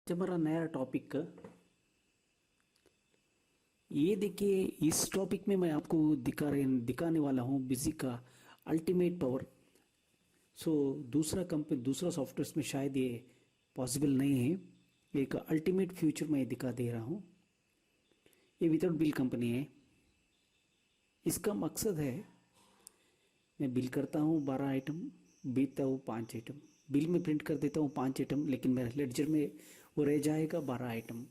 हमारा नया टॉपिक ये देखिए। इस टॉपिक में मैं आपको दिखाने वाला हूँ बिजी का अल्टीमेट पावर। दूसरा सॉफ्टवेयर में शायद ये पॉसिबल नहीं है। एक अल्टीमेट फ्यूचर मैं दिखा दे रहा हूँ। ये विदाउट बिल कंपनी है। इसका मकसद है, मैं बिल करता हूँ 12 आइटम, बेचता हूँ 5 आइटम। बिल में प्रिंट कर देता हूँ 5 आइटम, लेकिन मेरे लेडजर में वो रह जाएगा 12 आइटम।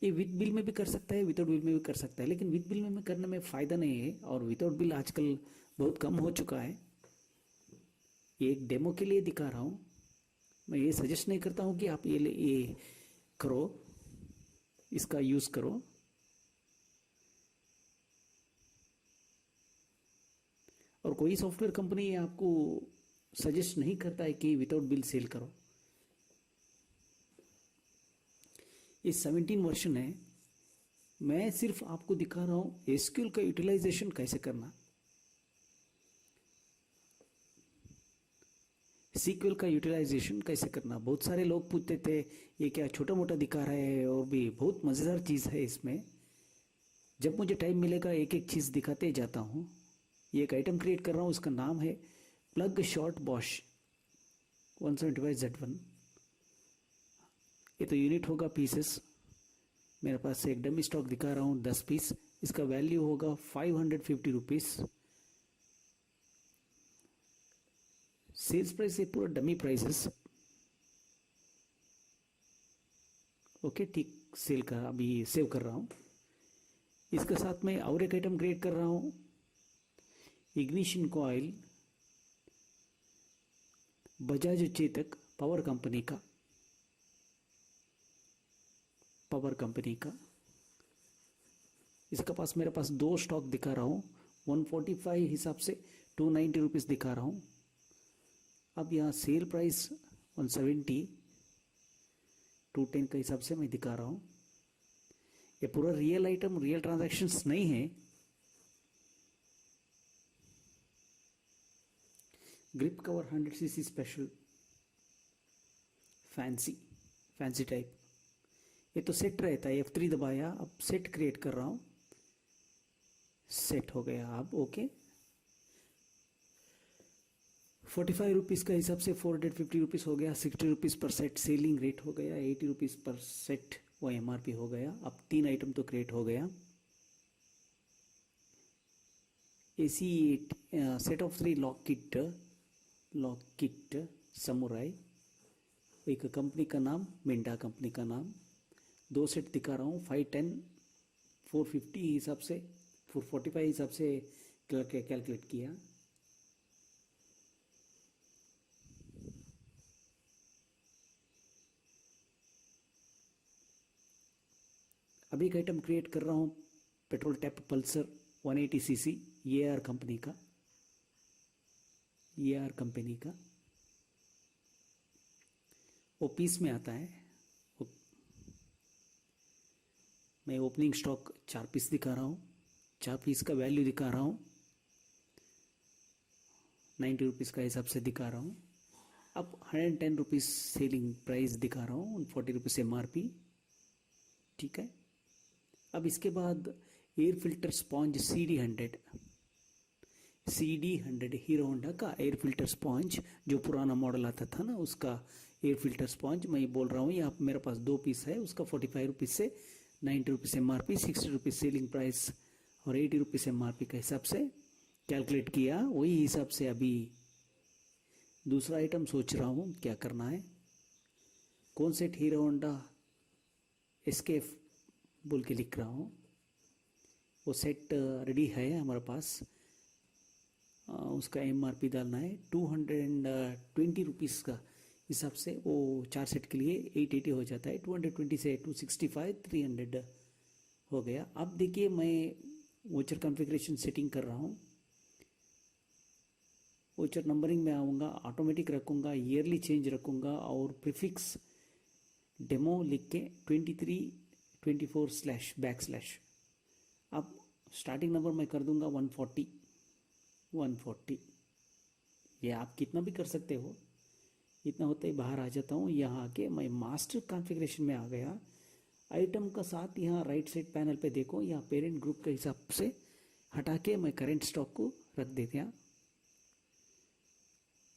ये विद बिल में भी कर सकता है, विदाउट बिल में भी कर सकता है, लेकिन विद बिल में करने में फ़ायदा नहीं है और विदाउट बिल आजकल बहुत कम हो चुका है। ये एक डेमो के लिए दिखा रहा हूँ। मैं ये सजेस्ट नहीं करता हूँ कि आप ये करो, इसका यूज़ करो। और कोई सॉफ्टवेयर कंपनी आपको सजेस्ट नहीं करता है कि विदाउट बिल सेल करो। ये 17 वर्जन है। मैं सिर्फ आपको दिखा रहा हूँ एसक्यूएल का यूटिलाइजेशन कैसे करना, सीक्वल का यूटिलाइजेशन कैसे करना। बहुत सारे लोग पूछते थे ये क्या छोटा मोटा दिखा रहा है, और भी बहुत मज़ेदार चीज़ है इसमें। जब मुझे टाइम मिलेगा एक एक चीज़ दिखाते जाता हूँ। ये एक आइटम क्रिएट कर रहा हूँ, उसका नाम है प्लग शॉर्ट बॉश 175Z1। ये तो यूनिट होगा पीसेस। मेरे पास से एक डमी स्टॉक दिखा रहा हूँ 10 पीस। इसका वैल्यू होगा 550 रुपीज़। सेल्स प्राइस ये पूरा डमी प्राइसेस। ओके ठीक, सेल का अभी सेव कर रहा हूँ। इसके साथ में और एक आइटम क्रिएट कर रहा हूँ, ignition coil Bajaj Chetak power company का। इसके पास मेरे पास दो स्टॉक दिखा रहा हूँ। 145 हिसाब से 290 रुपीज़ दिखा रहा हूँ। अब यहाँ सेल प्राइस 170 210 के हिसाब से मैं दिखा रहा हूँ। ये पूरा रियल आइटम, रियल ट्रांजैक्शंस नहीं है। Grip cover 100cc special fancy type. ये तो सेट रहता है, F3 दबाया, अब सेट क्रिएट कर रहा हूँ। सेट हो गया। अब ओके। 45 रुपीज़ का हिसाब से 450 रुपीज़ हो गया। 60 रुपीज़ पर सेट सेलिंग रेट हो गया। 80 रुपीज़ पर सेट वो MRP हो गया। अब 3 आइटम तो क्रिएट हो गया। AC set of 3 lock kit samurai. एक कंपनी का नाम मिंडा कंपनी का नाम। 2 सेट दिखा रहा हूँ। 510 450 हिसाब से 445 हिसाब से कैलकुलेट किया। अभी एक आइटम क्रिएट कर रहा हूँ, petrol tap Pulsar 180cc AR company का। वो पीस में आता है। मैं ओपनिंग स्टॉक 4 पीस दिखा रहा हूँ। 4 पीस का वैल्यू दिखा रहा हूँ 90 रुपीज़ का हिसाब से दिखा रहा हूँ। अब 110 रुपीज़ सेलिंग प्राइस दिखा रहा हूँ, 40 रुपीज़ MRP। ठीक है। अब इसके बाद air filter sponge CD100 hero Honda का एयर फिल्टर स्पॉन्ज, जो पुराना मॉडल आता था ना, उसका एयर फिल्टर स्पॉन्ज मैं बोल रहा हूँ। यहाँ मेरे पास 2 पीस है। उसका 45 रुपीज़ से 90 rupees MRP, 60 rupees selling price और 80 रुपीज़ MRP के हिसाब से कैलकुलेट किया। वही हिसाब से अभी दूसरा आइटम सोच रहा हूँ क्या करना है। कौन सेट हीरो होंडा एस्केप बोल के लिख रहा हूँ। वो सेट रेडी है हमारे पास। उसका MRP डालना है 220 रुपीज़ का हिसाब से। वो 4 सेट के लिए 880 हो जाता है। 220 से 265 300 हो गया। अब देखिए, मैं वोचर कॉन्फ़िगरेशन सेटिंग कर रहा हूँ। वोचर नंबरिंग में आऊँगा, ऑटोमेटिक रखूँगा, ईयरली चेंज रखूँगा और प्रीफिक्स डेमो लिख के 2324/। अब स्टार्टिंग नंबर मैं कर दूंगा 140। ये आप कितना भी कर सकते हो। इतना होता ही बाहर आ जाता हूँ। यहाँ आके मैं मास्टर कॉन्फ़िगरेशन में आ गया। आइटम का साथ यहाँ राइट साइड पैनल पे देखो, यहाँ पेरेंट ग्रुप के हिसाब से हटा के मैं करेंट स्टॉक को रख देते हैं।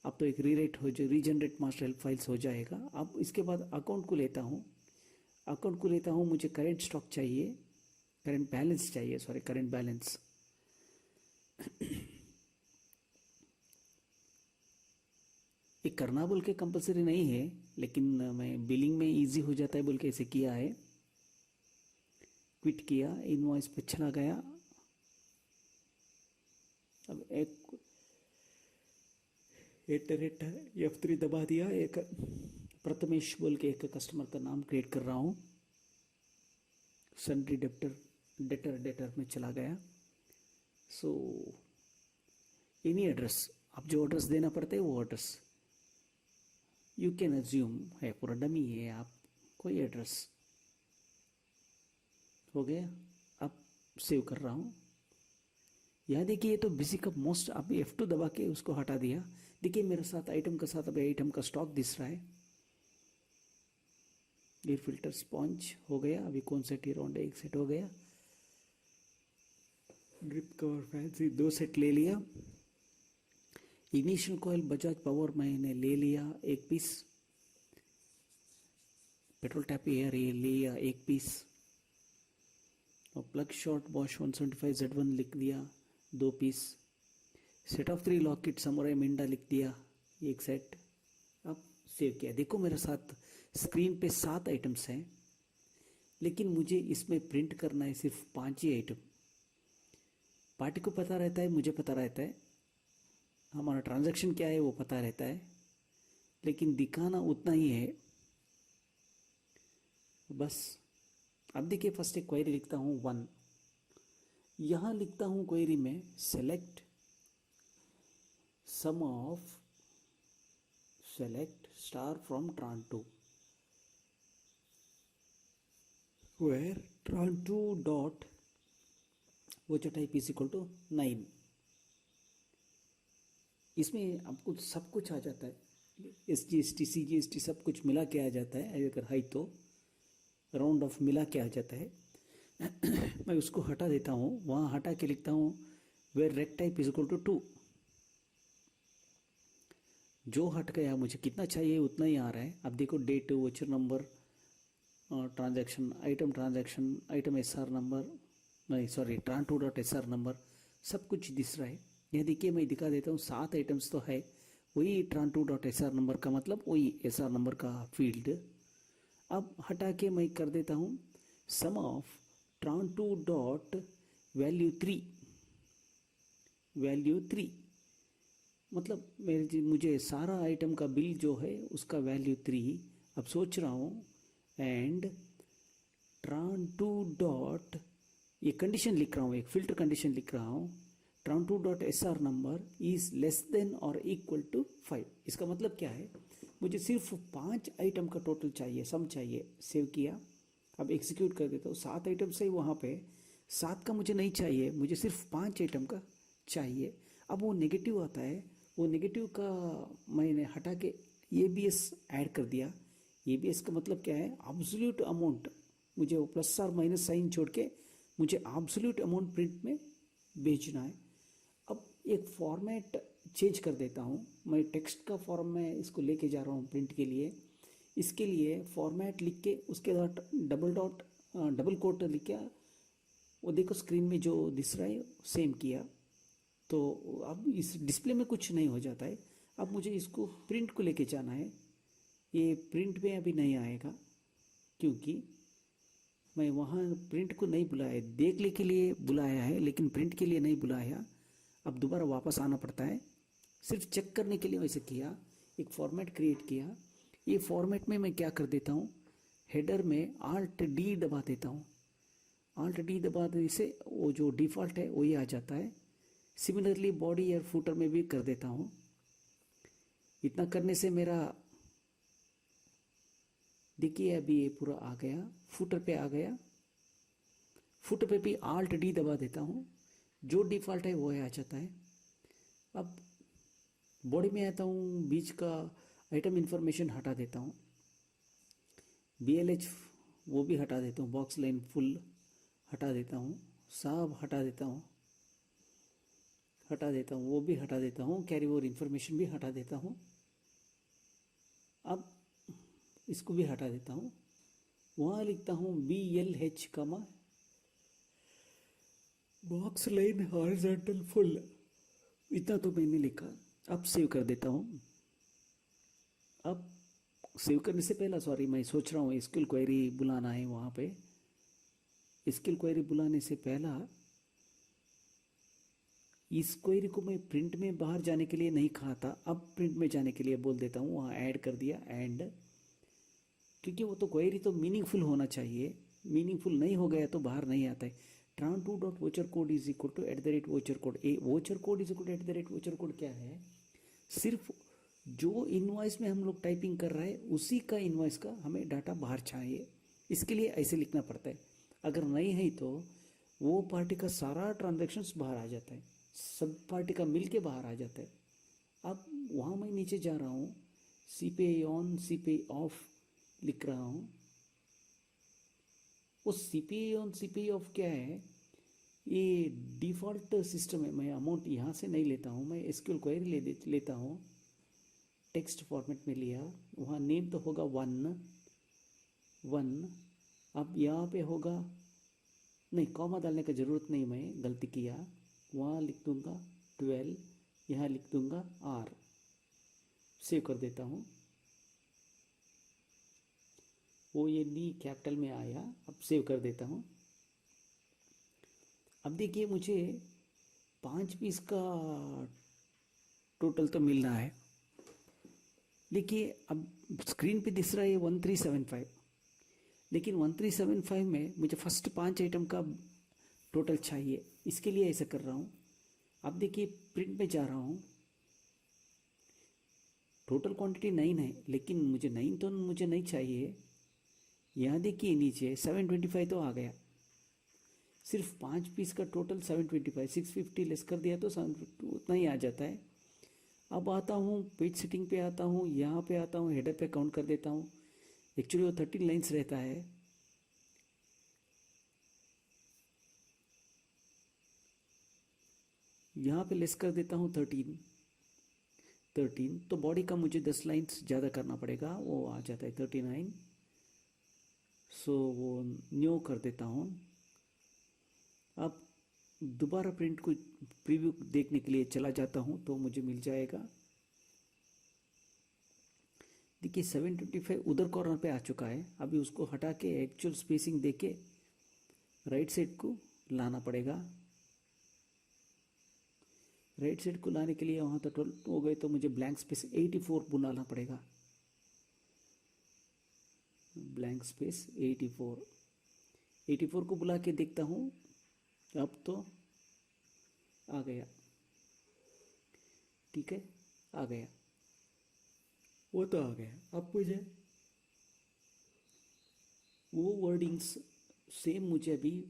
अब तो एक रीराइट हो जो रीजनरेट मास्टर हेल्प फाइल्स हो जाएगा। अब इसके बाद अकाउंट को लेता हूँ, अकाउंट को लेता हूँ, मुझे करेंट स्टॉक चाहिए, करेंट बैलेंस चाहिए, सॉरी करेंट बैलेंस। ये करना बोल के कंपलसरी नहीं है, लेकिन मैं बिलिंग में इजी हो जाता है बोल के ऐसे किया है। क्विट किया, इनवॉइस पे चला गया। अब एक F3 दबा दिया। एक प्रथमेश बोल के एक कस्टमर का नाम क्रिएट कर रहा हूँ। सन्ड्री डेटर में चला गया। सो एनी एड्रेस, आप जो एड्रेस देना पड़ता है वो एड्रेस यू कैन अज्यूम है, पूरा डमी है। आप कोई एड्रेस हो गया। अब सेव कर रहा हूँ। यहाँ देखिए, ये तो बेसिक ऑफ मोस्ट, अब F2 दबा के उसको हटा दिया। देखिए मेरे साथ आइटम के साथ अभी आइटम का स्टॉक दिस रहा है। एयर फिल्टर स्पॉन्ज हो गया। अभी कौन सेट, राउंड एक सेट हो गया। ड्रिप कवर फैंसी 2 सेट ले लिया। इग्निशन कॉइल बजाज पावर मैंने ले लिया 1 पीस। पेट्रोल टैप एयर ये लिया 1 पीस। और प्लग शॉर्ट बॉश 175 Z1 लिख दिया 2 piece. Set of 3 lock kit samurai Minda लिख दिया 1 सेट। अब सेव किया। देखो मेरे साथ स्क्रीन पे 7 आइटम्स हैं, लेकिन मुझे इसमें प्रिंट करना है सिर्फ 5 ही आइटम। पार्टी को पता रहता है, मुझे पता रहता है, हमारा ट्रांजैक्शन क्या है वो पता रहता है, लेकिन दिखाना उतना ही है बस। अब देखिए, फर्स्ट एक क्वेरी लिखता हूँ 1। यहाँ लिखता हूँ क्वेरी में select sum of select star from tran2 where tran2 dot voucher type is equal to 9। इसमें आपको सब कुछ आ जाता है, SGST CGST सब कुछ मिला के आ जाता है। अगर हाई तो राउंड ऑफ मिला के आ जाता है। मैं उसको हटा देता हूँ, वहाँ हटा के लिखता हूँ where rect type is equal to 2। जो हट गया मुझे कितना चाहिए उतना ही आ रहा है। अब देखो date, voucher number, transaction, item SR number, नहीं sorry tran2 dot SR number, सब कुछ दिख रहा है। यह देखिए, मैं दिखा देता हूँ 7 आइटम्स तो है। वही tran2 डॉट SR नंबर का मतलब वही SR नंबर का फील्ड। अब हटा के मैं कर देता हूँ सम ऑफ tran2 डॉट वैल्यू 3 मतलब मुझे सारा आइटम का बिल जो है उसका वैल्यू 3। अब सोच रहा हूँ एंड tran2 डॉट, ये कंडीशन लिख रहा हूँ, एक फिल्टर कंडीशन लिख रहा हूँ, tran2 dot SR number is less than और इक्वल टू 5। इसका मतलब क्या है, मुझे सिर्फ 5 आइटम का टोटल चाहिए, सम चाहिए। सेव किया। अब एग्जीक्यूट कर देता हूँ। 7 आइटम से वहाँ पे 7 का मुझे नहीं चाहिए, मुझे सिर्फ 5 आइटम का चाहिए। अब वो नेगेटिव आता है, वो नेगेटिव का मैंने हटा के ABS ऐड कर दिया। ABS का मतलब क्या है, एब्सोल्यूट अमाउंट। मुझे वो प्लस और माइनस साइन छोड़ के मुझे एब्सोल्यूट अमाउंट प्रिंट में भेजना है। अब एक फॉर्मेट चेंज कर देता हूँ, मैं टेक्स्ट का फॉर्म में इसको लेके जा रहा हूँ प्रिंट के लिए। इसके लिए फॉर्मेट लिख के उसके बाद डबल कोट लिख के, वो देखो स्क्रीन में जो दिख रहा है सेम किया। तो अब इस डिस्प्ले में कुछ नहीं हो जाता है। अब मुझे इसको प्रिंट को लेके जाना है। ये प्रिंट में अभी नहीं आएगा क्योंकि मैं वहाँ प्रिंट को नहीं बुलाया, देखने के लिए बुलाया है लेकिन प्रिंट के लिए नहीं बुलाया। अब दोबारा वापस आना पड़ता है, सिर्फ चेक करने के लिए वैसे किया। एक फॉर्मेट क्रिएट किया। ये फॉर्मेट में मैं क्या कर देता हूँ, हेडर में Alt+D दबा देता हूँ। Alt+D दबा देने से वो जो डिफ़ॉल्ट है वही आ जाता है। सिमिलरली बॉडी और फुटर में भी कर देता हूँ। इतना करने से मेरा देखिए अभी ये पूरा आ गया, फुटर पे आ गया। फुटर पे भी Alt+D दबा देता हूँ, जो डिफ़ॉल्ट है वो आ जाता है। अब बॉडी में आता हूँ, बीच का आइटम इन्फॉर्मेशन हटा देता हूँ, BLH वो भी हटा देता हूँ, बॉक्स लाइन फुल हटा देता हूँ, सब हटा देता हूँ, वो भी हटा देता हूँ, कैरी ओवर इन्फॉर्मेशन भी हटा देता हूँ। अब इसको भी हटा देता हूँ, वहाँ लिखता हूँ BLH कमा बॉक्स लाइन हॉरिजॉन्टल फुल, इतना तो मैंने लिखा। अब सेव कर देता हूँ। अब सेव करने से पहला सॉरी मैं सोच रहा हूँ एसक्यूएल क्वेरी बुलाना है, वहाँ पे एसक्यूएल क्वेरी बुलाने से पहला इस क्वेरी को मैं प्रिंट में बाहर जाने के लिए नहीं कहा था, अब प्रिंट में जाने के लिए बोल देता हूँ, वहाँ ऐड कर दिया एंड, क्योंकि वो तो क्वेरी तो मीनिंगफुल होना चाहिए, मीनिंगफुल नहीं हो गया तो बाहर नहीं आता है। tran2 dot voucher code is equal to @ voucher code, a voucher code is equal to @ voucher code क्या है, सिर्फ जो इनवॉइस में हम लोग टाइपिंग कर रहे हैं उसी का इनवॉइस का हमें डाटा बाहर चाहिए, इसके लिए ऐसे लिखना पड़ता है। अगर नहीं है तो वो पार्टी का सारा ट्रांजैक्शंस बाहर आ जाता है, सब पार्टी का मिल के बाहर आ जाता है। अब वहाँ मैं नीचे जा रहा हूँ, CPI ऑन CPI ऑफ लिख रहा हूँ। वो CPI ऑन CPI ऑफ क्या है, ये डिफ़ॉल्ट सिस्टम है। मैं अमाउंट यहाँ से नहीं लेता हूँ, मैं SQL क्वेरी लेता हूँ, टेक्स्ट फॉर्मेट में लिया, वहाँ नेम तो होगा 1 अब यहाँ पे होगा, नहीं कॉमा डालने का ज़रूरत नहीं, मैं गलती किया, वहाँ लिख दूँगा 12, यहाँ लिख दूँगा R, सेव कर देता हूँ। वो ये नी कैपिटल में आया, अब सेव कर देता हूँ। अब देखिए मुझे 5 पीस का टोटल तो मिल रहा है, देखिए अब स्क्रीन पे दिख रहा है 1375, लेकिन 1375 में मुझे फर्स्ट 5 आइटम का टोटल चाहिए, इसके लिए ऐसा कर रहा हूँ। अब देखिए प्रिंट में जा रहा हूँ, टोटल क्वांटिटी 9 है, लेकिन मुझे 9 तो मुझे नहीं चाहिए। यहाँ देखिए नीचे 725 तो आ गया, सिर्फ 5 पीस का टोटल 725, 650 लेस कर दिया तो 750 उतना ही आ जाता है। अब आता हूँ पेज सेटिंग पे आता हूँ, यहाँ पे आता हूँ, हेडर पे काउंट कर देता हूँ। एक्चुअली वो 13 लाइन्स रहता है, यहाँ पे लेस कर देता हूँ 13, तो बॉडी का मुझे 10 लाइन्स ज़्यादा करना पड़ेगा, वो आ जाता है 39। सो वो न्यू कर देता हूँ। अब दोबारा प्रिंट को प्रीव्यू देखने के लिए चला जाता हूँ तो मुझे मिल जाएगा, देखिए 725 उधर कॉर्नर पे आ चुका है। अभी उसको हटा के एक्चुअल स्पेसिंग देके राइट साइड को लाना पड़ेगा। राइट साइड को लाने के लिए वहाँ तो 12 हो गए, तो मुझे ब्लैंक स्पेस 84 बुलाना पड़ेगा, ब्लैंक स्पेस 84 को बुला के देखता हूँ, अब तो आ गया, ठीक है आ गया, वो तो आ गया। अब मुझे वो वर्डिंग्स सेम, मुझे अभी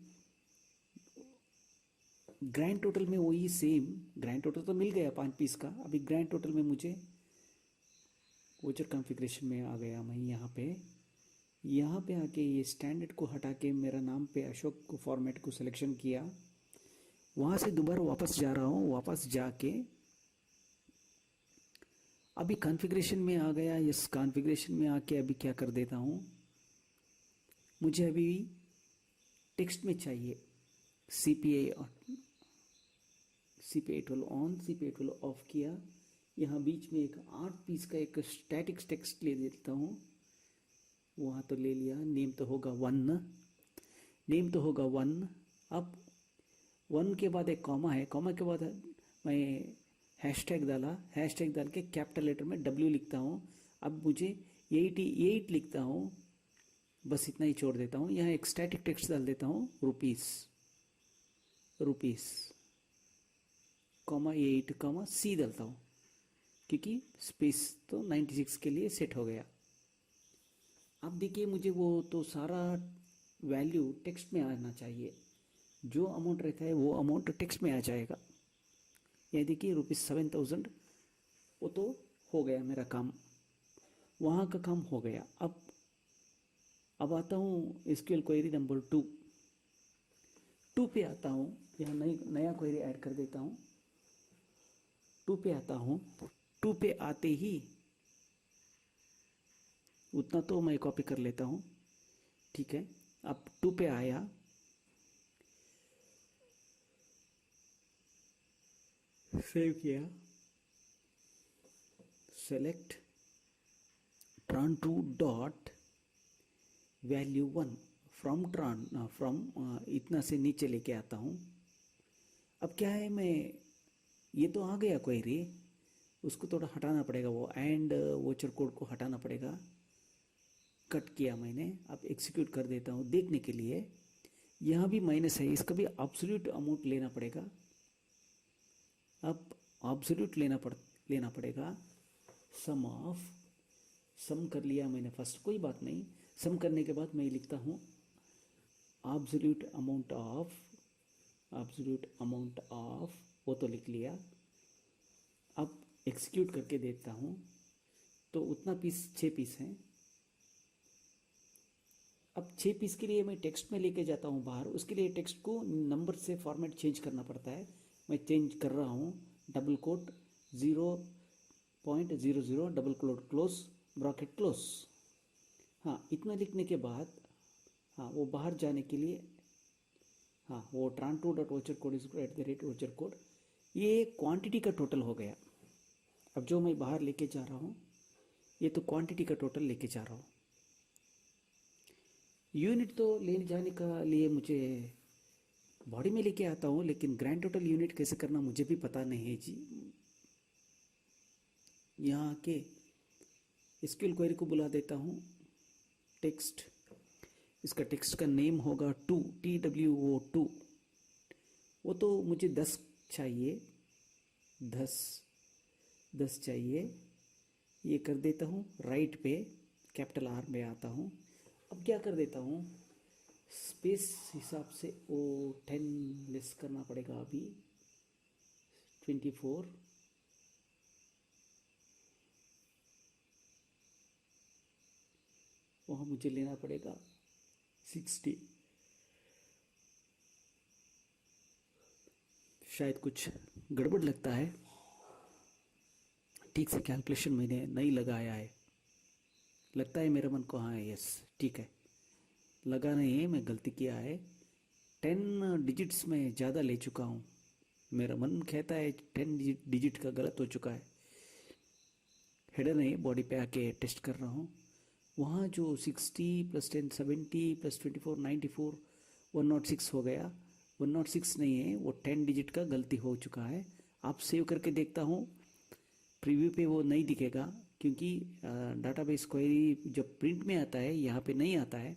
ग्रैंड टोटल में वही सेम ग्रैंड टोटल तो मिल गया 5 पीस का। अभी ग्रैंड टोटल में मुझे वोचर कॉन्फ़िगरेशन में आ गया, मैं यहाँ पे आके ये स्टैंडर्ड को हटा के मेरा नाम पे अशोक को फॉर्मेट को सिलेक्शन किया, वहाँ से दोबारा वापस जा रहा हूँ, वापस जाके अभी कॉन्फ़िगरेशन में आ गया। इस कॉन्फ़िगरेशन में आके अभी क्या कर देता हूँ, मुझे अभी टेक्स्ट में चाहिए CPI 12 ऑन, CPI 12 ऑफ किया। यहाँ बीच में एक 8 पीस का एक स्टैटिक टेक्स्ट ले देता हूँ, वहाँ तो ले लिया, नेम तो होगा 1। अब 1 के बाद एक कॉमा है, कॉमा के बाद मैं हैशटैग डाला, हैशटैग डाल के कैपिटल लेटर में W लिखता हूँ। अब मुझे 88 लिखता हूँ, बस इतना ही छोड़ देता हूँ। यहाँ एक स्टैटिक टेक्स्ट डाल देता हूँ रुपीस कॉमा 8 कॉमा C डालता हूँ, क्योंकि स्पेस तो 96 के लिए सेट हो गया। अब देखिए मुझे वो तो सारा वैल्यू टेक्स्ट में आना चाहिए, जो अमाउंट रहता है वो अमाउंट टेक्स्ट में आ जाएगा। ये देखिए ₹7000, वो तो हो गया मेरा काम। वहाँ का काम हो गया। अब आता हूँ एसक्यूएल क्वेरी नंबर 2 पे आता हूँ। यहाँ नया क्वेरी ऐड कर देता हूँ। 2 पे आता हूँ। 2 पे आते ही उतना तो मैं कॉपी कर लेता हूँ, ठीक है। अब 2 पे आया, सेव किया, select tran2 dot value 1 from इतना से नीचे लेके आता हूँ। अब क्या है, मैं ये तो आ गया क्वेरी, उसको थोड़ा हटाना पड़ेगा, वो एंड वोचर कोड को हटाना पड़ेगा। कट किया मैंने। अब एग्जीक्यूट कर देता हूँ देखने के लिए। यहाँ भी माइनस है, इसका भी एब्सोल्यूट अमाउंट लेना पड़ेगा। अब एब्सोल्यूट लेना पड़ेगा। सम कर लिया मैंने फर्स्ट, कोई बात नहीं। सम करने के बाद मैं लिखता हूँ एब्सोल्यूट अमाउंट ऑफ, वो तो लिख लिया। अब एग्जीक्यूट करके देखता हूँ तो उतना पीस 6 पीस हैं। अब 6 पीस के लिए मैं टेक्स्ट में लेके जाता हूँ बाहर, उसके लिए टेक्स्ट को नंबर से फॉर्मेट चेंज करना पड़ता है। मैं चेंज कर रहा हूँ, double quote 0.00 double quote close bracket close. हाँ, इतना लिखने के बाद हाँ वो बाहर जाने के लिए, हाँ वो tran2 dot voucher code is @voucher code, ये क्वांटिटी का टोटल हो गया। अब जो मैं बाहर लेके जा रहा हूँ ये तो क्वांटिटी का टोटल लेके जा रहा हूँ। यूनिट तो लेने जाने का लिए मुझे बॉडी में लेके आता हूँ, लेकिन ग्रैंड टोटल यूनिट कैसे करना मुझे भी पता नहीं है जी। यहाँ के एसक्यूएल क्वेरी को बुला देता हूँ। टेक्स्ट, इसका टेक्स्ट का नेम होगा 2 TWO2। वो तो मुझे 10 चाहिए, 10 चाहिए। ये कर देता हूँ राइट पे, कैपिटल R में आता हूँ। अब क्या कर देता हूँ, स्पेस हिसाब से वो 10 लेस करना पड़ेगा। अभी 24, वहाँ मुझे लेना पड़ेगा 60। शायद कुछ गड़बड़ लगता है, ठीक से कैलकुलेशन मैंने नहीं लगाया है, लगता है मेरा मन को। हाँ यस, ठीक है, लगा नहीं है, मैं गलती किया है। 10 डिजिट्स में ज़्यादा ले चुका हूँ, मेरा मन कहता है 10 डिजिट का गलत हो चुका है। हेडर नहीं, बॉडी पे आके टेस्ट कर रहा हूँ। वहाँ जो 60 + 10 70 + 24 94 106 हो गया। 106 नहीं है, वो 10 डिजिट का गलती हो चुका है। आप सेव करके देखता हूँ, प्रीव्यू पे वो नहीं दिखेगा क्योंकि डाटाबेस क्वेरी जब प्रिंट में आता है यहाँ पे नहीं आता है।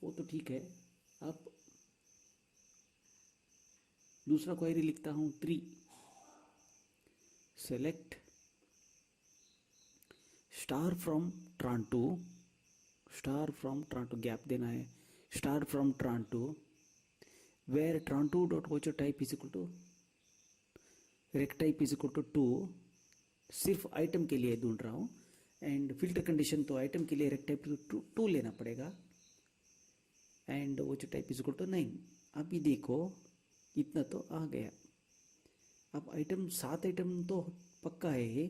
वो तो ठीक है। अब दूसरा क्वेरी लिखता हूँ 3, select star from tran2 gap देना है, star from tran2 where tran2 dot voucher type is equal to rect type is equal to 2। सिर्फ आइटम के लिए ढूंढ रहा हूँ, एंड फिल्टर कंडीशन तो आइटम के लिए रेक्ट टाइप 2 लेना पड़ेगा, and voucher type is equal to 9। अभी देखो इतना तो आ गया। अब आइटम 7 आइटम तो पक्का है।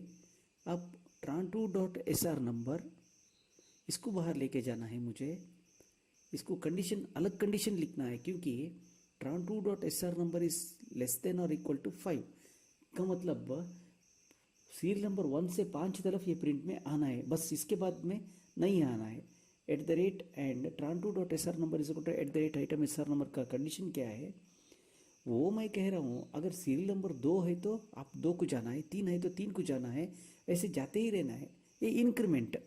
अब tran2 डॉट SR नंबर, इसको बाहर लेके जाना है मुझे। इसको कंडीशन, अलग कंडीशन लिखना है क्योंकि tran2 dot SR number is less than और इक्वल टू 5 का मतलब सीरियल नंबर 1 से 5 तरफ ये प्रिंट में आना है, बस इसके बाद में नहीं आना है। And tran2 dot SR number is equal to @item SR number का कंडीशन क्या है वो मैं कह रहा हूँ। अगर सीरियल नंबर 2 है तो आप 2 को जाना है, 3 है तो 3 को जाना है, ऐसे जाते ही रहना है। ये इंक्रीमेंट,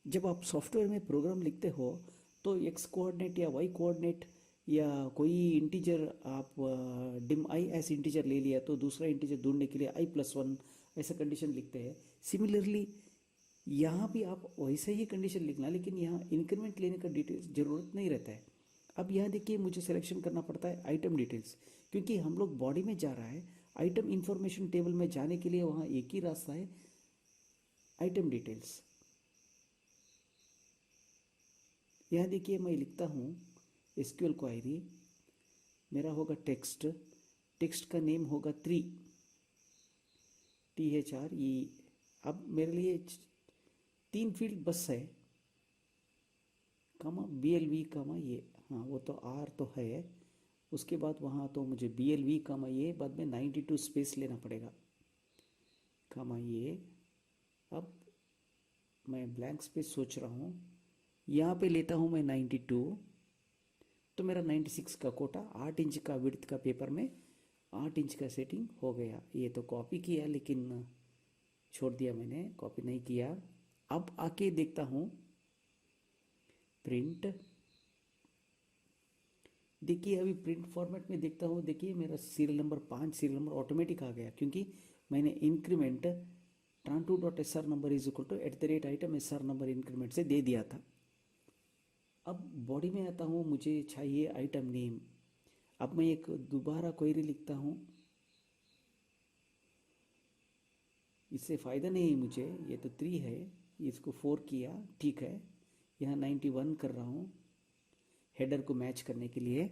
जब आप सॉफ्टवेयर में प्रोग्राम लिखते हो तो x कोऑर्डिनेट या y कोऑर्डिनेट या कोई इंटीजर आप डिम आई ऐसे इंटीजर ले लिया तो दूसरा इंटीजर ढूंढने के लिए i+1 ऐसा कंडीशन लिखते हैं। सिमिलरली यहाँ भी आप वैसे ही कंडीशन लिखना, लेकिन यहाँ इंक्रीमेंट लेने का डिटेल्स ज़रूरत नहीं रहता है। अब यहाँ देखिए मुझे सिलेक्शन करना पड़ता है आइटम डिटेल्स, क्योंकि हम लोग बॉडी में जा रहा है। आइटम इंफॉर्मेशन टेबल में जाने के लिए वहाँ एक ही रास्ता है, आइटम डिटेल्स। यहाँ देखिए मैं लिखता हूँ एसक्यूएल क्वेरी, मेरा होगा टेक्स्ट, टेक्स्ट का नेम होगा THRE। अब मेरे लिए 3 फील्ड बस है, कामा BLV कामा ये, हाँ वो तो R तो है, उसके बाद वहाँ तो मुझे BLV कामा ये, बाद में 92 स्पेस लेना पड़ेगा, कामा ये। अब मैं ब्लैंक स्पेस सोच रहा हूँ, यहाँ पे लेता हूँ मैं 92, तो मेरा 96 का कोटा, 8 इंच का विड्थ का पेपर में 8 इंच का सेटिंग हो गया। ये तो कॉपी किया लेकिन छोड़ दिया मैंने, कॉपी नहीं किया। अब आके देखता हूँ प्रिंट, देखिए अभी प्रिंट फॉर्मेट में देखता हूँ, देखिए मेरा serial number 5 serial number automatic आ गया, क्योंकि मैंने increment tran2.sr number is equal to @item SR number increment से दे दिया था। अब बॉडी में आता हूँ, मुझे चाहिए आइटम नेम। अब मैं एक दोबारा क्वेरी लिखता हूँ, इससे फ़ायदा नहीं मुझे, ये तो 3 है, इसको 4 किया, ठीक है। यहाँ 91 कर रहा हूँ हेडर को मैच करने के लिए।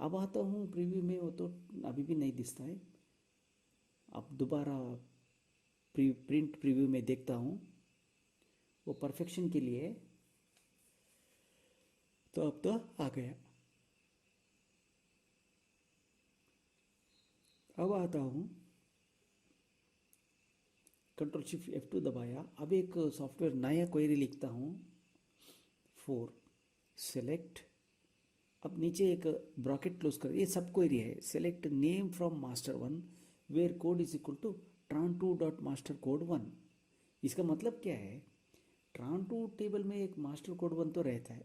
अब आता हूँ प्रीव्यू में, वो तो अभी भी नहीं दिखता है। अब दोबारा प्रिंट प्रीव्यू में देखता हूँ, वो परफेक्शन के लिए, तो अब तो आ गया। अब आता हूँ, Ctrl+Shift+F2 दबाया, अब एक सॉफ्टवेयर नया क्वेरी लिखता हूँ, 4 सेलेक्ट, अब नीचे एक ब्रैकेट क्लोज कर, ये सब क्वेरी है, select name from master1 where code is equal to tran2.master_code1। इसका मतलब क्या है, tran2 टेबल में एक मास्टर कोड 1 तो रहता है,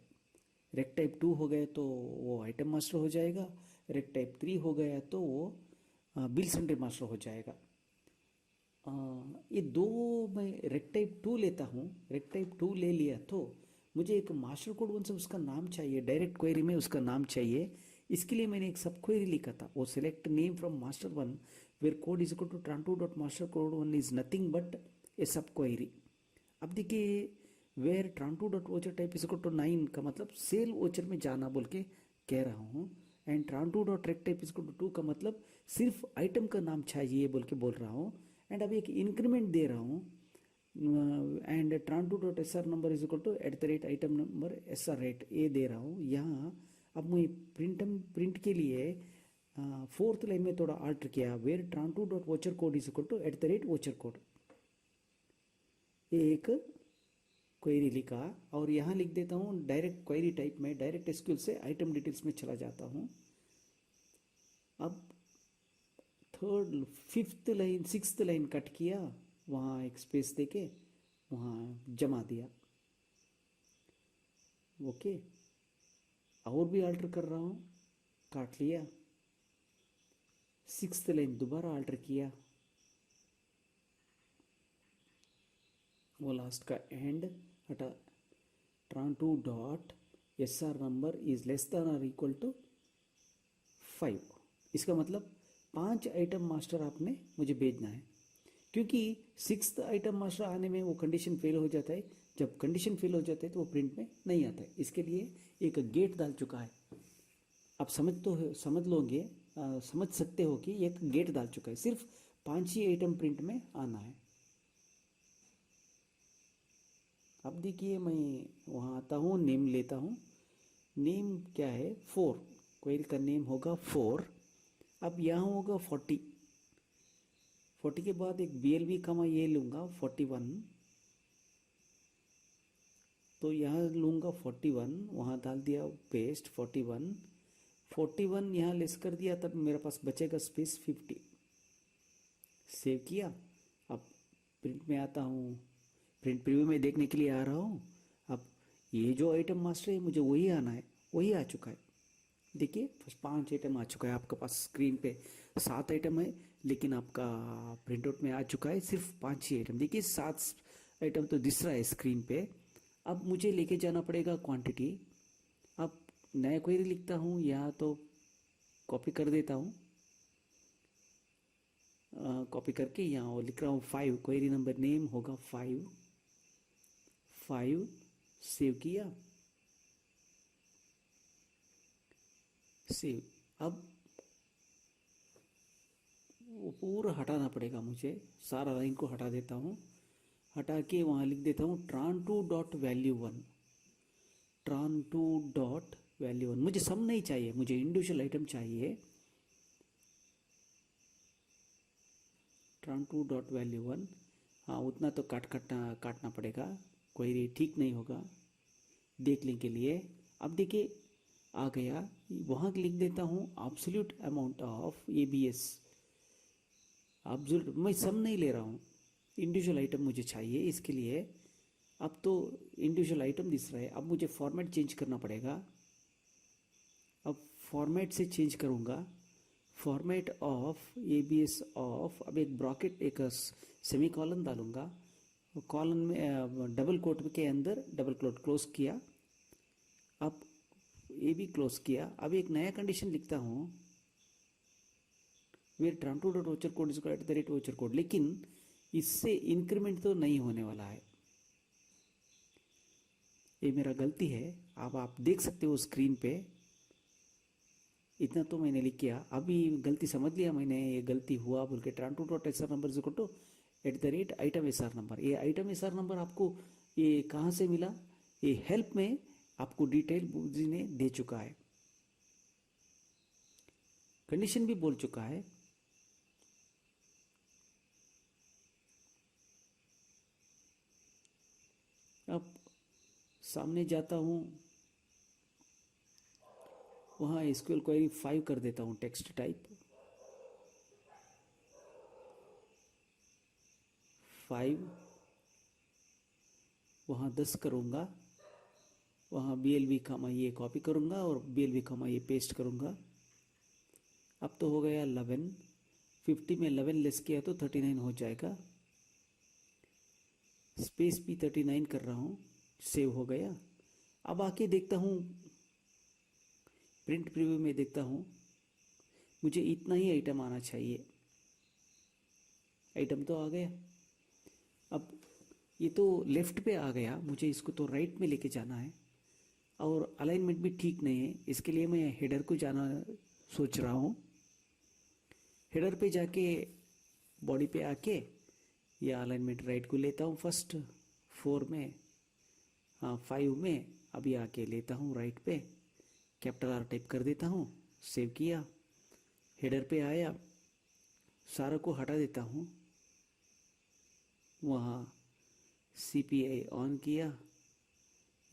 रेक टाइप 2 हो गया तो वो आइटम मास्टर हो जाएगा, रेक टाइप 3 हो गया तो वो बिल सेंटर मास्टर हो जाएगा। ये दो मैं रेक टाइप 2 लेता हूँ, रेक टाइप 2 ले लिया तो मुझे एक मास्टर कोड 1 से उसका नाम चाहिए, डायरेक्ट क्वेरी में उसका नाम चाहिए। इसके लिए मैंने एक सब क्वेरी लिखा था, वो select name from master1 where code is equal to tran2.master_code1 is nothing but a sub query. अब देखिए where tran2.ocher type is equal to 9 का मतलब सेल ओचर में जाना बोल के कह रहा हूँ, and tran2.rect type is equal to 2 का मतलब सिर्फ आइटम का नाम चाहिए बोल रहा हूँ। एंड अभी एक इंक्रीमेंट दे रहा हूँ, and tran2.sr number is equal to @item number SR rate, ये दे रहा हूँ यहाँ। अब मैं प्रिंट के लिए 4th लाइन में थोड़ा आल्टर किया, where tran2.watcher code is equal to @watcher code, एक क्वेरी लिखा, और यहाँ लिख देता हूँ डायरेक्ट क्वेरी टाइप में, डायरेक्ट एसक्यूएल से आइटम डिटेल्स में चला जाता हूँ। अब 3rd 5th line 6th line cut किया, वहाँ एक स्पेस देके वहाँ जमा दिया, ओके। और भी अल्टर कर रहा हूँ, काट लिया, 6th लाइन दोबारा अल्टर किया, वो लास्ट का एंड हटा, tran2.sr number is less than और इक्वल टू 5। इसका मतलब 5 आइटम मास्टर आपने मुझे भेजना है, क्योंकि 6th आइटम मास्टर आने में वो कंडीशन फेल हो जाता है, जब कंडीशन फेल हो जाता है तो वो प्रिंट में नहीं आता है। इसके लिए एक गेट डाल चुका है, आप समझ लोगे, समझ सकते हो कि एक गेट डाल चुका है, सिर्फ 5 ही आइटम प्रिंट में आना है। अब देखिए मैं वहाँ आता हूँ, नेम लेता हूँ, नेम क्या है 4, क्वेरी का नेम होगा 4। अब यहाँ होगा 40 के बाद एक BLV का मैं ये लूँगा 41, तो यहाँ लूँगा 41, वहाँ डाल दिया पेस्ट 41 यहाँ लेस कर दिया, तब मेरे पास बचेगा स्पेस 50, सेव किया। अब प्रिंट में आता हूँ, प्रिंट प्रीव्यू में देखने के लिए आ रहा हूँ। अब ये जो आइटम मास्टर है मुझे वही आना है, वही आ चुका है, देखिए 5 आइटम आ चुका है। आपके पास स्क्रीन पे 7 आइटम है, लेकिन आपका प्रिंटआउट में आ चुका है सिर्फ 5 ही आइटम, देखिए 7 आइटम तो दिख रहा है स्क्रीन पे। अब मुझे लेके जाना पड़ेगा क्वांटिटी। अब नया क्वेरी लिखता हूँ, यहाँ तो कॉपी कर देता हूँ, कॉपी करके यहाँ लिख रहा हूँ 5, क्वेरी नंबर नेम होगा 5, 5 सेव किया, सेव। अब वो पूरा हटाना पड़ेगा मुझे, सारा लाइन को हटा देता हूँ, हटा के वहाँ लिख देता हूँ tran2.value1, tran2.value1। मुझे सम नहीं चाहिए, मुझे इंडिविजुअल आइटम चाहिए। tran2.value1, हाँ उतना तो काटना पड़ेगा, क्वेरी ठीक नहीं होगा देखने के लिए। अब देखिए आ गया, वहाँ लिख देता हूँ absolute amount of ABS, absolute, मैं सम नहीं ले रहा हूँ, इंडिविजुअल आइटम मुझे चाहिए इसके लिए। अब तो इंडिविजुअल आइटम दिख रहा है, अब मुझे फॉर्मेट चेंज करना पड़ेगा। अब फॉर्मेट से चेंज करूँगा, फॉर्मेट ऑफ ABS ऑफ, अब एक ब्रॉकेट, एक सेमी कॉलन डालूंगा, कॉलन में डबल कोट के अंदर डबल कोट क्लोज किया, अब ये भी क्लोज किया। अब एक नया कंडीशन लिखता हूँ, where tran2.voucher code is @ code, लेकिन इससे इंक्रीमेंट तो नहीं होने वाला है, ये मेरा गलती है। अब आप देख सकते हो स्क्रीन पे, इतना तो मैंने लिख किया, अभी गलती समझ लिया मैंने, ये गलती हुआ बोल के tran2.sr number is equal to @item SR number. ये आइटम SR नंबर आपको ये कहाँ से मिला, ये हेल्प में आपको डिटेल जी ने दे चुका है, कंडीशन भी बोल चुका है। अब सामने जाता हूँ, वहाँ SQL क्वेरी 5 कर देता हूँ, टेक्स्ट टाइप 5, वहाँ 10 करूँगा, वहाँ BLV कामा ये कॉपी करूँगा और BLV कामा ये पेस्ट करूँगा। अब तो हो गया 11, 50 में 11 लेस किया तो 39 हो जाएगा, स्पेस भी 39 कर रहा हूँ, सेव हो गया। अब आके देखता हूँ, प्रिंट प्रीव्यू में देखता हूँ, मुझे इतना ही आइटम आना चाहिए, आइटम तो आ गया। अब ये तो लेफ्ट पे आ गया, मुझे इसको तो राइट में लेके जाना है, और अलाइनमेंट भी ठीक नहीं है, इसके लिए मैं हेडर को जाना सोच रहा हूँ। हेडर पे जाके बॉडी पे आके या अलाइनमेंट राइट को लेता हूँ, फर्स्ट 4 में, हाँ 5 में, अभी आके लेता हूँ राइट पे, कैपिटल R टाइप कर देता हूँ, सेव किया, हेडर पे आया, सारा को हटा देता हूँ, वहाँ CPI ऑन किया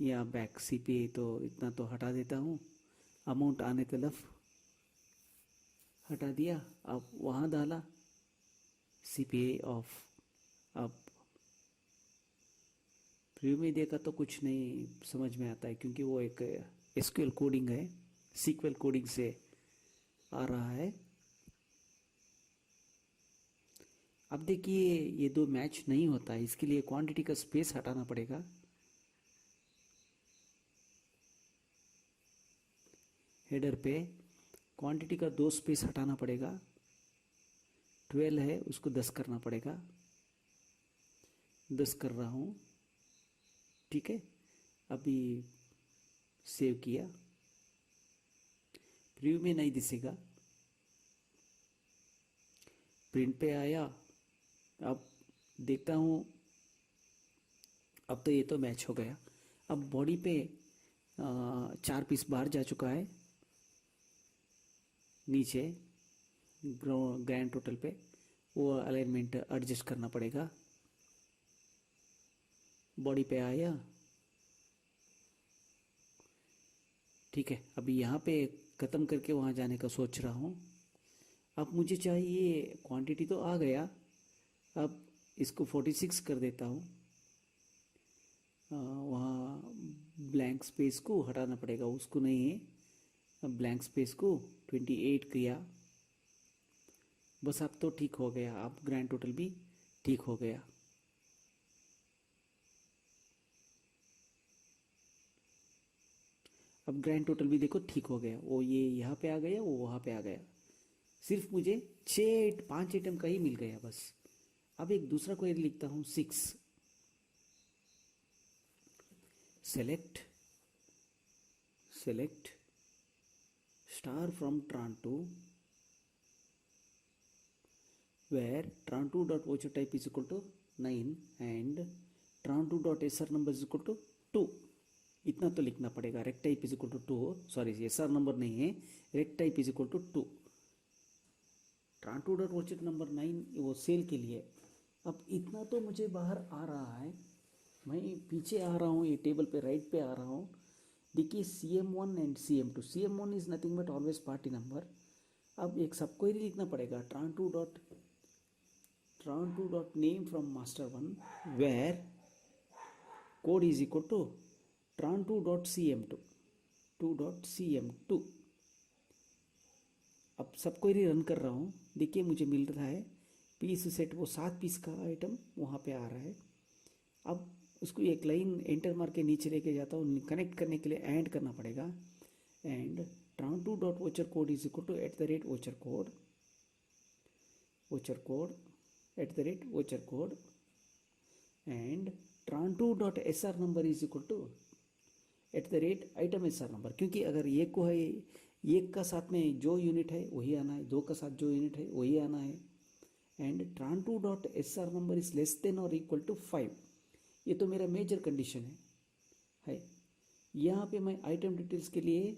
या बैक CPI, तो इतना तो हटा देता हूँ, अमाउंट आने तरफ हटा दिया। अब वहाँ डाला CPI ऑफ। अब प्रीव्यू में देखा तो कुछ नहीं समझ में आता है, क्योंकि वो एक SQL कोडिंग है, SQL कोडिंग से आ रहा है। अब देखिए ये दो मैच नहीं होता है, इसके लिए क्वांटिटी का स्पेस हटाना पड़ेगा। हेडर पे क्वांटिटी का 2 स्पेस हटाना पड़ेगा, 12 है उसको 10 करना पड़ेगा, 10 कर रहा हूँ, ठीक है। अभी सेव किया, प्रीव्यू में नहीं दिखेगा, प्रिंट पे आया, अब देखता हूँ, अब तो ये तो मैच हो गया। अब बॉडी पे 4 पीस बाहर जा चुका है, नीचे ग्रैंड टोटल पे, वो अलाइनमेंट एडजस्ट करना पड़ेगा। बॉडी पे आया, ठीक है। अभी यहाँ पे ख़त्म करके वहाँ जाने का सोच रहा हूँ। अब मुझे चाहिए, क्वांटिटी तो आ गया, अब इसको 46 कर देता हूँ, वहाँ ब्लैंक स्पेस को हटाना पड़ेगा, उसको नहीं है, अब ब्लैंक स्पेस को 28 किया, बस अब तो ठीक हो गया, अब ग्रैंड टोटल भी ठीक हो गया। अब ग्रैंड टोटल भी देखो ठीक हो गया, वो ये यहाँ पे आ गया, वो वहाँ पे आ गया, सिर्फ मुझे 5 आइटम का ही मिल गया बस। अब एक दूसरा क्वेरी लिखता हूँ 6। Select star from tran2 where tran2 dot voucher type is equal to 9 and tran2 dot SR number is equal to 2। इतना तो लिखना पड़ेगा। Rect type is equal to 2, sorry SR number नहीं है, rect type is equal to 2। tran2 dot voucher number 9 वो cell के लिए। अब इतना तो मुझे बाहर आ रहा है, मैं पीछे आ रहा हूँ, ये टेबल पे राइट पे आ रहा हूँ। देखिए CM1 and CM2, CM1 is nothing but always party number. अब एक सब क्वेरी लिखना पड़ेगा tran2 dot name from master1 where code is equal to tran2 dot cm2 अब सब क्वेरी रन कर रहा हूँ। देखिए मुझे मिल रहा है पीस सेट, वो 7 पीस का आइटम वहाँ पे आ रहा है। अब उसको एक लाइन एंटर मार के नीचे लेके जाता हूँ, कनेक्ट करने के लिए ऐड करना पड़ेगा। And tran2 dot voucher code is equal to @voucher code and tran2 dot SR number is equal to @item SR number, क्योंकि अगर एक को है, एक का साथ में जो यूनिट है वही आना है, 2 का साथ जो यूनिट है वही आना है। And tran2 dot SR number is less than और इक्वल टू 5। ये तो मेरा मेजर कंडीशन है। यहाँ पे मैं आइटम डिटेल्स के लिए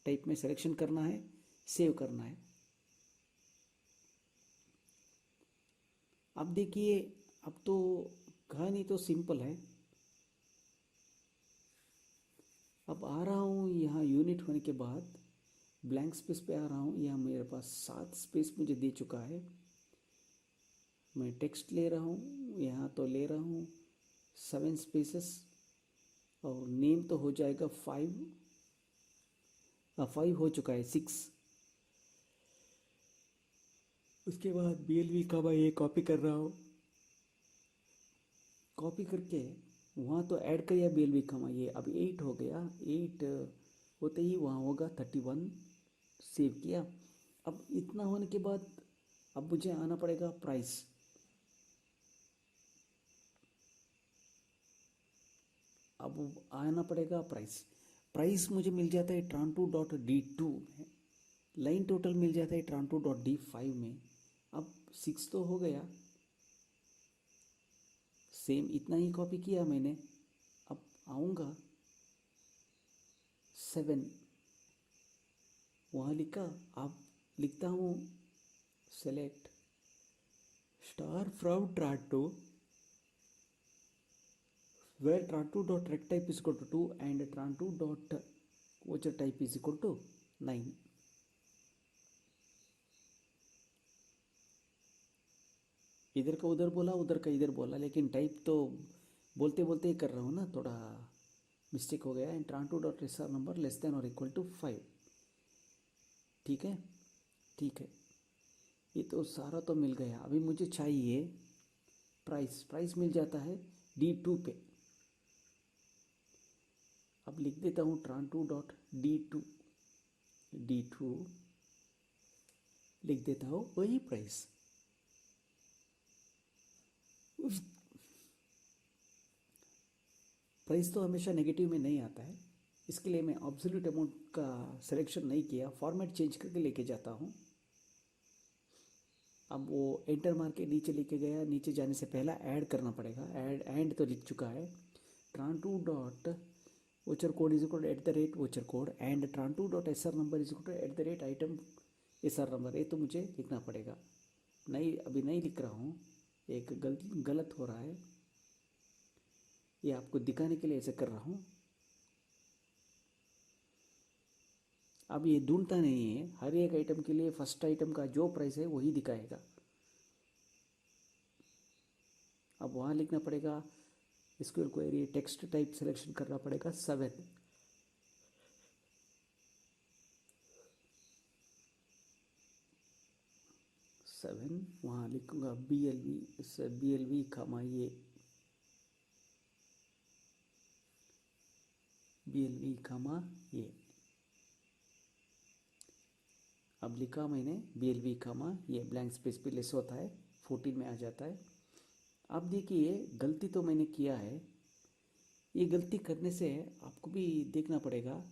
टाइप में सिलेक्शन करना है, सेव करना है। अब देखिए, अब तो कहानी तो सिंपल है। अब आ रहा हूँ यहाँ यूनिट होने के बाद ब्लैंक स्पेस पे आ रहा हूँ। यहाँ मेरे पास 7 स्पेस मुझे दे चुका है। मैं टेक्स्ट ले रहा हूँ, यहाँ तो ले रहा हूँ 7 स्पेसेस और नेम तो हो जाएगा 5 हो चुका है 6। उसके बाद BLV का मैं ये कॉपी कर रहा हूँ, कॉपी करके वहाँ तो ऐड किया BLV का मैं, ये अब 8 हो गया। 8 होते ही वहाँ होगा 31, सेव किया। अब इतना होने के बाद अब मुझे आना पड़ेगा प्राइस। अब आना पड़ेगा प्राइस मुझे मिल जाता है tran2 डॉट D2 में, लाइन टोटल मिल जाता है tran2 डॉट D5 में। अब 6 तो हो गया, सेम इतना ही कॉपी किया मैंने। अब आऊँगा 7, वहाँ लिखा। अब लिखता हूँ select star from tran2 where tran2 dot rect type is equal to 2 and tran2 dot voucher type is equal to 9। इधर का उधर बोला, उधर का इधर बोला, लेकिन टाइप तो बोलते बोलते ही कर रहा हूँ ना, थोड़ा मिस्टेक हो गया। And tran2 dot SR number less than और इक्वल टू 5। ठीक है, ये तो सारा तो मिल गया। अभी मुझे चाहिए प्राइस मिल जाता है D2 पे। अब लिख देता हूँ tran2 डॉट D2 लिख देता हूँ वही प्राइस। प्राइस तो हमेशा नेगेटिव में नहीं आता है, इसके लिए मैं ऑब्सोल्यूट अमाउंट का सिलेक्शन नहीं किया, फॉर्मेट चेंज करके लेके जाता हूँ। अब वो एंटर मार के नीचे लेके गया, नीचे जाने से पहला ऐड करना पड़ेगा। एंड तो लिख चुका है tran2 dot voucher code is equal to @voucher code and tran2 dot SR number is equal to @item SR number. ये तो मुझे लिखना पड़ेगा, नहीं अभी नहीं लिख रहा हूँ, एक गलत हो रहा है, ये आपको दिखाने के लिए ऐसे कर रहा हूँ। अब ये ढूंढता नहीं है, हर एक आइटम के लिए फर्स्ट आइटम का जो प्राइस है वही दिखाएगा। अब वहाँ लिखना पड़ेगा SQL query, text type selection करना पड़ेगा 7। वहाँ लिखूँगा BLV खामा ये BLV खामा ये। अब लिखा मैंने BLB कामा, ये ब्लैंक स्पेस पे लेस होता है, 14 में आ जाता है। अब देखिए गलती तो मैंने किया है, ये गलती करने से आपको भी देखना पड़ेगा।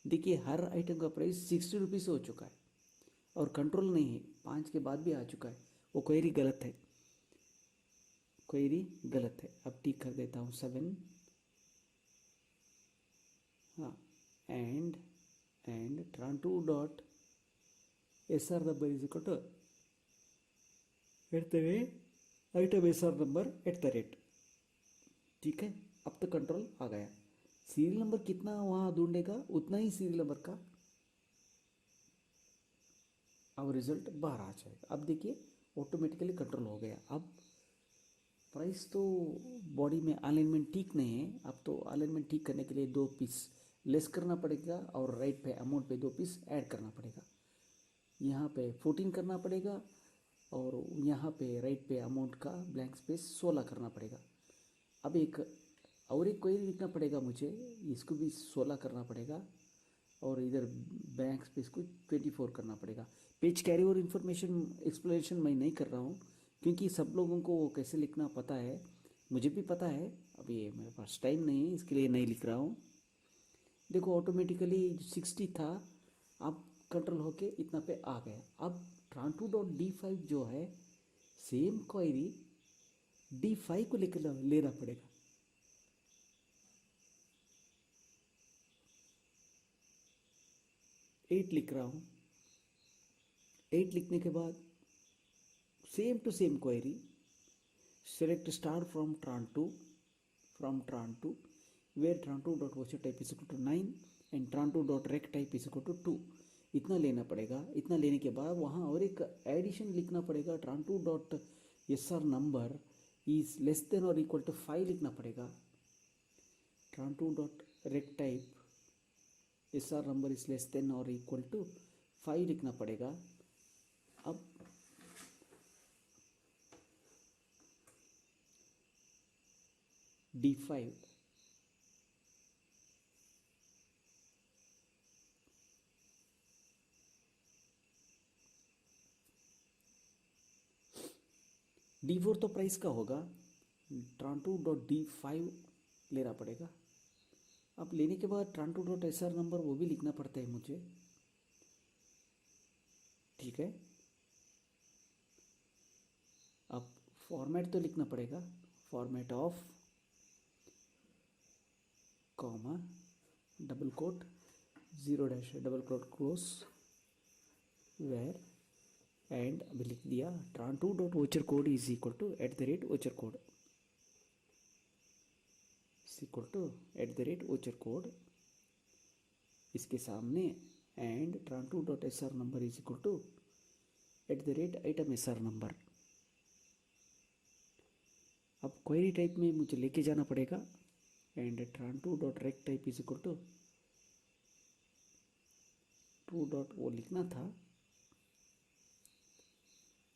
देखिए हर आइटम का प्राइस 60 रुपीज़ हो चुका है और कंट्रोल नहीं है, 5 के बाद भी आ चुका है, वो क्वेरी गलत है, क्वेरी गलत है। अब टिक कर देता हूँ 7, हाँ, and tran two dot SR number is equal to at the rate item SR number at the rate. ठीक है, अब तो कंट्रोल आ गया। सीरियल नंबर कितना वहाँ ढूंढेगा उतना ही सीरियल नंबर का अब रिजल्ट बाहर आ जाएगा। अब देखिए ऑटोमेटिकली कंट्रोल हो गया। अब प्राइस तो बॉडी में अलाइनमेंट ठीक नहीं है, अब तो अलाइनमेंट ठीक करने के लिए 2 पीस लेस करना पड़ेगा और राइट पे अमाउंट पे 2 पीस ऐड करना पड़ेगा। यहाँ पे 14 करना पड़ेगा और यहाँ पे राइट पे अमाउंट का ब्लैंक स्पेस 16 करना पड़ेगा। अब एक क्वेरी लिखना पड़ेगा मुझे, इसको भी 16 करना पड़ेगा और इधर ब्लैंक स्पेस को 24 करना पड़ेगा। पेज कैरी और इन्फॉर्मेशन एक्सप्लेनेशन मैं नहीं कर रहा हूँ क्योंकि सब लोगों को कैसे लिखना पता है, मुझे भी पता है। अब ये मेरे पास टाइम नहीं है, इसके लिए नहीं लिख रहा हूँ। देखो ऑटोमेटिकली 60 था, अब कंट्रोल होके इतना पे आ गया। अब ट्रांटू डॉट D5 जो है सेम क्वेरी D5 को लेकर लेना पड़ेगा। एट लिख रहा हूँ, 8 लिखने के बाद same to same query, select star from tran2 where tran2.voucher type is equal to 9 and tran2.rect type is equal to 2। इतना लेना पड़ेगा। इतना लेने के बाद वहाँ और एक एडिशन लिखना पड़ेगा, tran2.SR number is less than और इक्वल टू 5 लिखना पड़ेगा। tran2.rect type SR number is less than और इक्वल टू 5 लिखना पड़ेगा। अब D5 D4 तो प्राइस का होगा, tran2.D5 लेना पड़ेगा। अब लेने के बाद tran2.SR नंबर वो भी लिखना पड़ता है मुझे। ठीक है, अब फॉर्मेट तो लिखना पड़ेगा, format of comma double quote 0 double quote close where and अभी लिख दिया tran2.voucher code is equal to @voucher code @voucher code इसके सामने and tran2.SR number is equal to @item SR number. अब क्वेरी टाइप में मुझे लेके जाना पड़ेगा and tran2.rect type is equal to true dot वो लिखना था,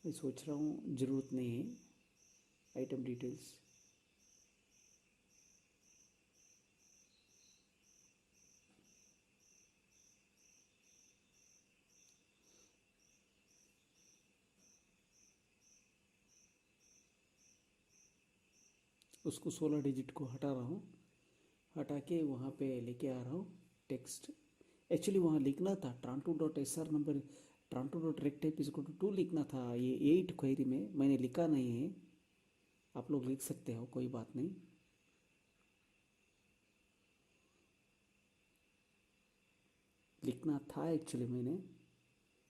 मैं सोच रहा हूँ ज़रूरत नहीं है। आइटम डिटेल्स उसको 16 डिजिट को हटा रहा हूँ, हटा के वहाँ पे लेके आ रहा हूँ टेक्स्ट। एक्चुअली वहाँ लिखना था tran2.SR number tran2.rect type is equal to 2 लिखना था, ये 8 क्वेरी में मैंने लिखा नहीं है। आप लोग लिख सकते हो, कोई बात नहीं। लिखना था एक्चुअली, मैंने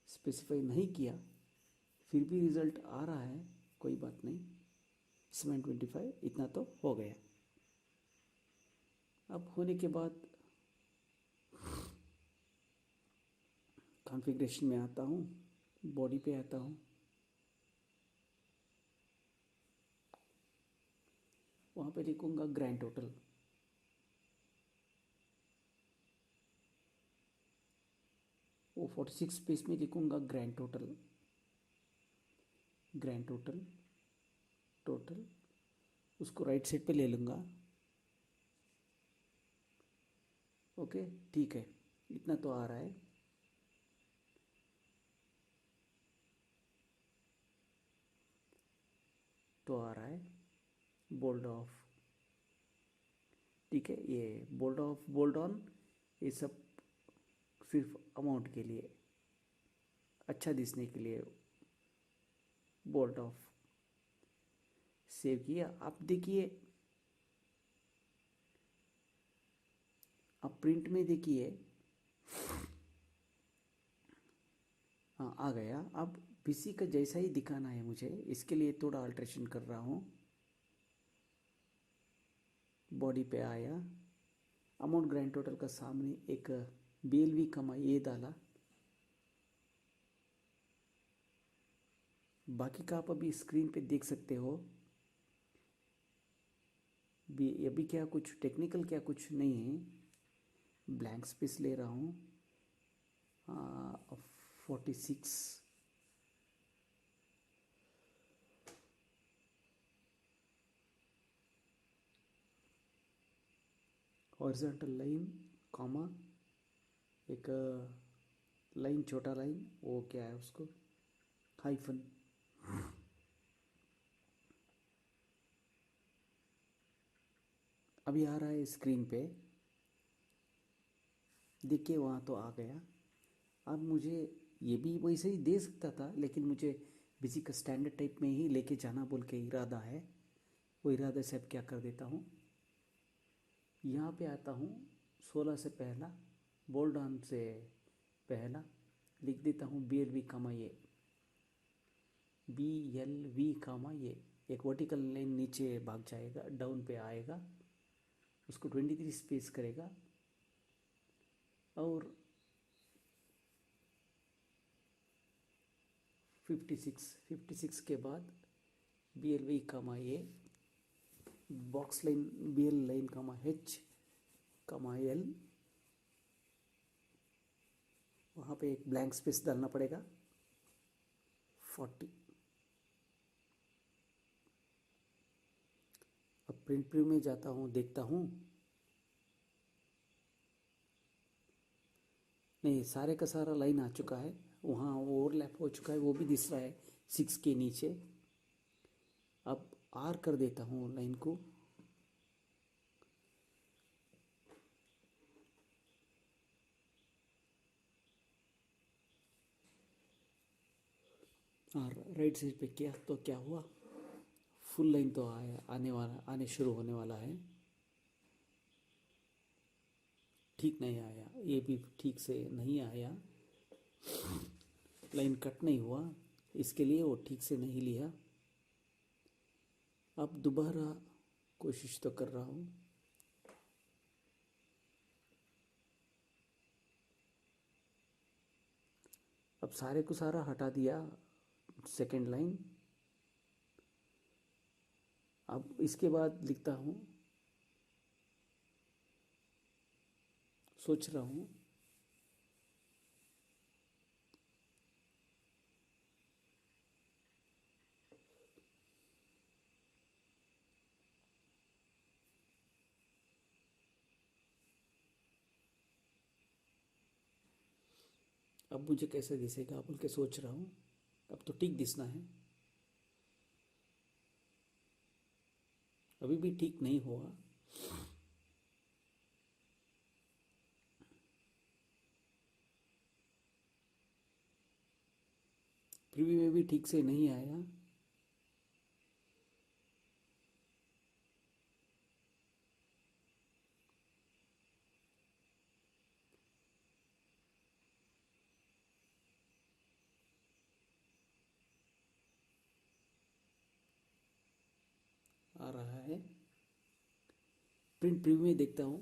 स्पेसिफाई नहीं किया, फिर भी रिज़ल्ट आ रहा है, कोई बात नहीं। 725 इतना तो हो गया। अब होने के बाद कॉन्फ़िगरेशन में आता हूँ, बॉडी पे आता हूँ, वहाँ पे लिखूँगा ग्रैंड टोटल। वो 46 पेज में लिखूँगा ग्रैंड टोटल, टोटल उसको राइट साइड पे ले लूँगा। ओके ठीक है, इतना तो आ रहा है। तो आ रहा है बोल्ड ऑफ, ठीक है। ये बोल्ड ऑफ, बोल्ड ऑन, ये सब सिर्फ अमाउंट के लिए, अच्छा दिखने के लिए बोल्ड ऑफ सेव किया। आप देखिए, आप प्रिंट में देखिए, हाँ आ गया। अब बीसी का जैसा ही दिखाना है मुझे, इसके लिए थोड़ा अल्ट्रेशन कर रहा हूँ। बॉडी पे आया, अमाउंट ग्रैंड टोटल का सामने एक बीएलवी कमा ये डाला, बाकी का आप अभी स्क्रीन पे देख सकते हो। अभी क्या कुछ टेक्निकल क्या कुछ नहीं है, ब्लैंक स्पेस ले रहा हूँ 46, हॉरिजॉन्टल लाइन कॉमा, एक लाइन छोटा लाइन, वो क्या है उसको, हाइफन। अभी आ रहा है स्क्रीन पे, देखिए वहाँ तो आ गया। अब मुझे ये भी वैसे ही दे सकता था, लेकिन मुझे बिजी का स्टैंडर्ड टाइप में ही लेके जाना बोल के इरादा है। वो इरादे से अब क्या कर देता हूँ, यहाँ पे आता हूँ 16 से पहला, बोल्ड ऑन से पहला लिख देता हूँ BLV कामा ये, BLV कामा ये। एक वर्टिकल लाइन नीचे भाग जाएगा, डाउन पे आएगा, उसको 23 स्पेस करेगा, और 56 के बाद BLV कामा ये, बॉक्स लाइन BL लाइन कामा H कामा L, वहाँ पे एक ब्लैंक स्पेस डालना पड़ेगा 40। अब प्रिंट प्रीव्यू में जाता हूँ, देखता हूँ, नहीं सारे का सारा लाइन आ चुका है, वहाँ ओवरलैप हो चुका है, वो भी दिख रहा है 6 के नीचे। अब आर कर देता हूँ लाइन को, और राइट साइड पे किया तो क्या हुआ, फुल लाइन तो आया, आने शुरू होने वाला है। ठीक नहीं आया, ये भी ठीक से नहीं आया, लाइन कट नहीं हुआ, इसके लिए वो ठीक से नहीं लिया। अब दोबारा कोशिश तो कर रहा हूँ, अब सारे को सारा हटा दिया सेकेंड लाइन। अब इसके बाद लिखता हूँ, सोच रहा हूँ, अब मुझे कैसे दिखेगा बोल के सोच रहा हूँ। अब तो ठीक दिखना है, अभी भी ठीक नहीं हुआ। प्रीव्यू में भी ठीक से नहीं आया, आ रहा है। प्रिंट प्रीव्यू में देखता हूँ,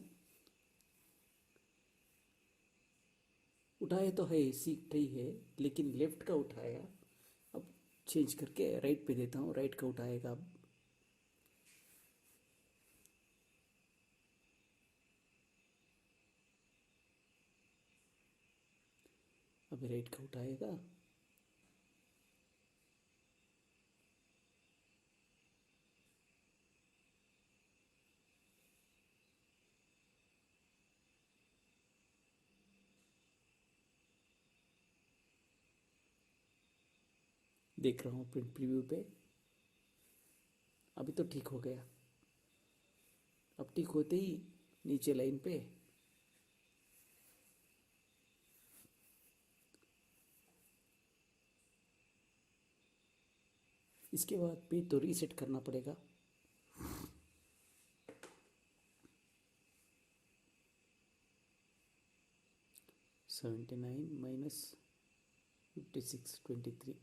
उठाया तो है, सीट ही है, लेकिन लेफ्ट का उठाया। अब चेंज करके राइट पे देता हूँ, राइट का उठाएगा। अब अभी राइट का उठाएगा, देख रहा हूँ प्रिंट प्रीव्यू पे। अभी तो ठीक हो गया। अब ठीक होते ही नीचे लाइन पे इसके बाद पेज तो रीसेट करना पड़ेगा। $79 minus 56.23।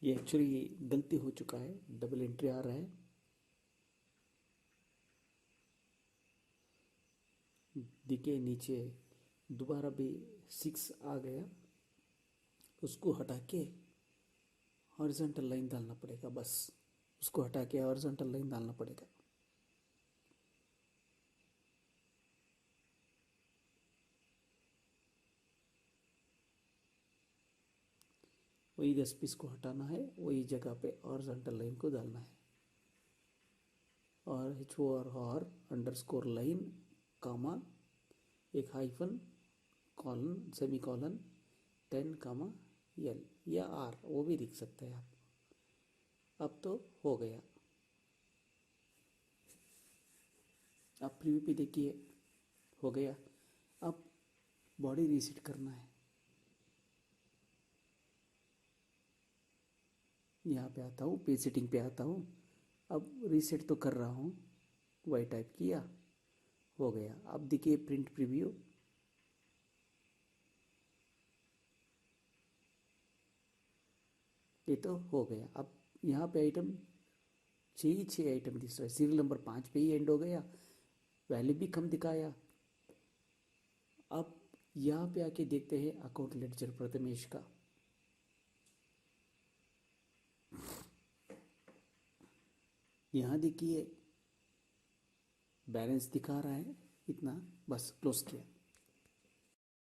ये एक्चुअली गलती हो चुका है, डबल एंट्री आ रहा है। देखिए नीचे दोबारा भी 6 आ गया, उसको हटा के हॉरिजॉन्टल लाइन डालना पड़ेगा। बस उसको हटा के हॉरिजॉन्टल लाइन डालना पड़ेगा। वही 10 पीस को हटाना है, वही जगह पे हॉरिजॉन्टल लाइन को डालना है। और H O R underscore line comma एक hyphen colon semicolon 10 comma L या आर, वो भी लिख सकते हैं आप। अब तो हो गया। अब प्रीव्यू पे देखिए हो गया। अब बॉडी रीसेट करना है। यहाँ पे आता हूँ, पेज सेटिंग पे आता हूँ। अब रीसेट तो कर रहा हूँ, वाई टाइप किया, हो गया। अब देखिए प्रिंट प्रीव्यू, ये तो हो गया। अब यहाँ पे आइटम 6 आइटम दिख रहा है। सीरियल नंबर 5 पे ही एंड हो गया, वैल्यू भी कम दिखाया। अब यहाँ पे आके देखते हैं अकाउंट लेडजर प्रथमेश का। यहाँ देखिए बैलेंस दिखा रहा है इतना, बस क्लोज किया।